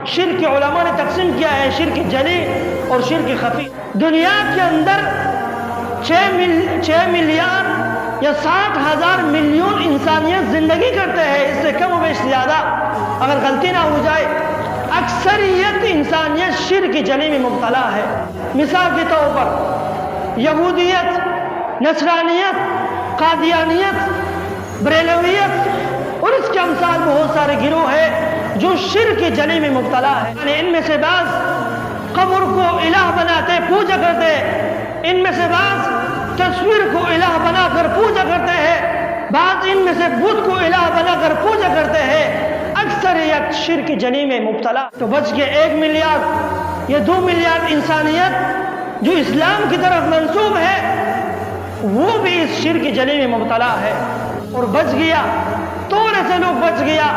شرک علماء نے تقسیم کیا ہے شرک جلی اور شرک خفی۔ دنیا کے اندر 6 ملیارڈ یا 60,000 ملین انسانیت زندگی کرتے ہیں، اس سے کم و بیش زیادہ اگر غلطی نہ ہو جائے۔ اکثریت انسانیت شرک جلی میں مبتلا ہے۔ مثال کے طور پر یہودیت، نصرانیت، قادیانیت، بریلویت اور اس کے امثال بہت سارے گروہ ہیں جو شرک جلی میں مبتلا ہے۔ یعنی ان میں سے بعض قبر کو الہ بناتے پوجا کرتے، ان میں سے بعض تصویر کو الہ بنا کر پوجا کرتے ہیں، بعض ان میں سے بت کو الہ بنا کر پوجا کرتے ہیں۔ اکثریت شرک جلی میں مبتلا۔ تو بچ کے 1 ملیارڈ یا 2 ملیارڈ انسانیت جو اسلام کی طرف منسوب ہے وہ بھی اس شرک جلی میں مبتلا ہے اور بچ گیا۔ تھوڑے سے لوگ بچ گیا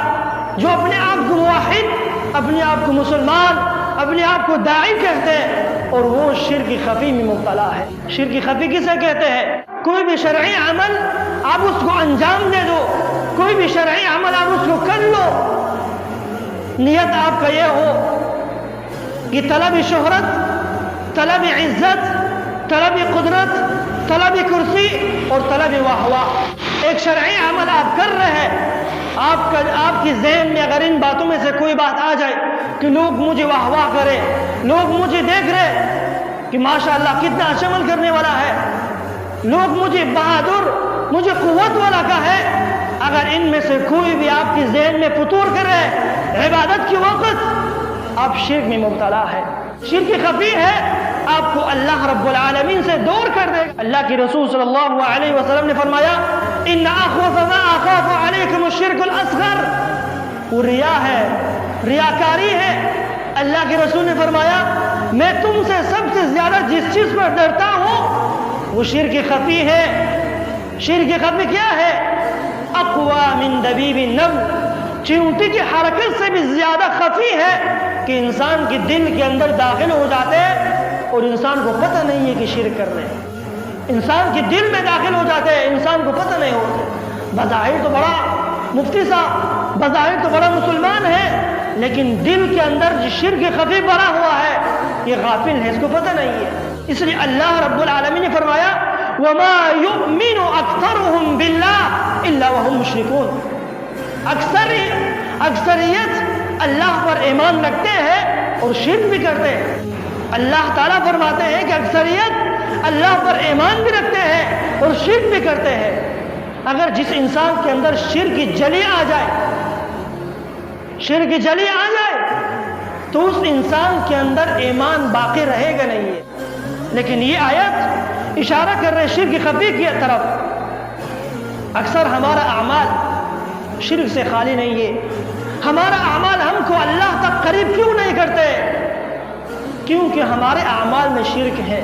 جو اپنے آپ کو موحد، اپنے آپ کو مسلمان، اپنے آپ کو داعی کہتے ہیں اور وہ شرک خفی میں مبتلا ہے۔ شرک خفی کسے کہتے ہیں؟ کوئی بھی شرعی عمل آپ اس کو انجام دے دو، کوئی بھی شرعی عمل آپ اس کو کر لو، نیت آپ کا یہ ہو کہ طلب شہرت، طلب عزت، طلب قدرت، طلب کرسی اور طلب واہ۔ ایک شرعی عمل آپ کر رہے ہیں، آپ کی ذہن میں اگر ان باتوں میں سے کوئی بات آ جائے کہ لوگ مجھے واہ واہ کرے، لوگ مجھے دیکھ رہے کہ ماشاءاللہ کتنا اچھا عمل کرنے والا ہے، لوگ مجھے بہادر، مجھے قوت والا کا ہے، اگر ان میں سے کوئی بھی آپ کی ذہن میں فطور کر رہے عبادت کے وقت، آپ شرک میں مبتلا ہے۔ شرک خفی ہے، آپ کو اللہ رب العالمین سے دور کر دے گا۔ اللہ کے رسول صلی اللہ علیہ وسلم نے فرمایا ان اخوف ما اخاف علیکم الشرک الاصغر، وہ ریا ہے، ریاکاری ہے۔ اللہ کے رسول نے فرمایا میں تم سے سب سے زیادہ جس چیز پر ڈرتا ہوں وہ شرک خفی ہے۔ شرک خفی کیا ہے؟ اقوی من دبیب النمل، چیونٹی کی حرکت سے بھی زیادہ خفی ہے کہ انسان کے دل کے اندر داخل ہو جاتے اور انسان کو پتہ نہیں ہے کہ شرک کر رہے ہیں۔ انسان کے دل میں داخل ہو جاتے ہیں، انسان کو پتہ نہیں ہوتا۔ بظاہر تو بڑا مفتی صاحب، بظاہر تو بڑا مسلمان ہے، لیکن دل کے اندر جو شرک خفی بڑا ہوا ہے یہ غافل ہے، اس کو پتہ نہیں ہے۔ اس لیے اللہ رب العالمین نے فرمایا وَمَا يُؤْمِنُ أَكْثَرُهُمْ بِاللَّهِ إِلَّا وَهُمْ مُشْرِكُونَ۔ اکثریت اللہ پر ایمان رکھتے ہیں اور شرک بھی کرتے ہیں۔ اللہ تعالیٰ فرماتے ہیں کہ اکثریت اللہ پر ایمان بھی رکھتے ہیں اور شرک بھی کرتے ہیں۔ اگر جس انسان کے اندر شرک جلی آ جائے، شرک جلی آ جائے تو اس انسان کے اندر ایمان باقی رہے گا نہیں ہے۔ لیکن یہ آیت اشارہ کر رہے شرک خفی کی طرف۔ اکثر ہمارا اعمال شرک سے خالی نہیں ہے۔ ہمارا اعمال ہم کو اللہ تک قریب کیوں نہیں کرتے؟ کیونکہ ہمارے اعمال میں شرک ہے۔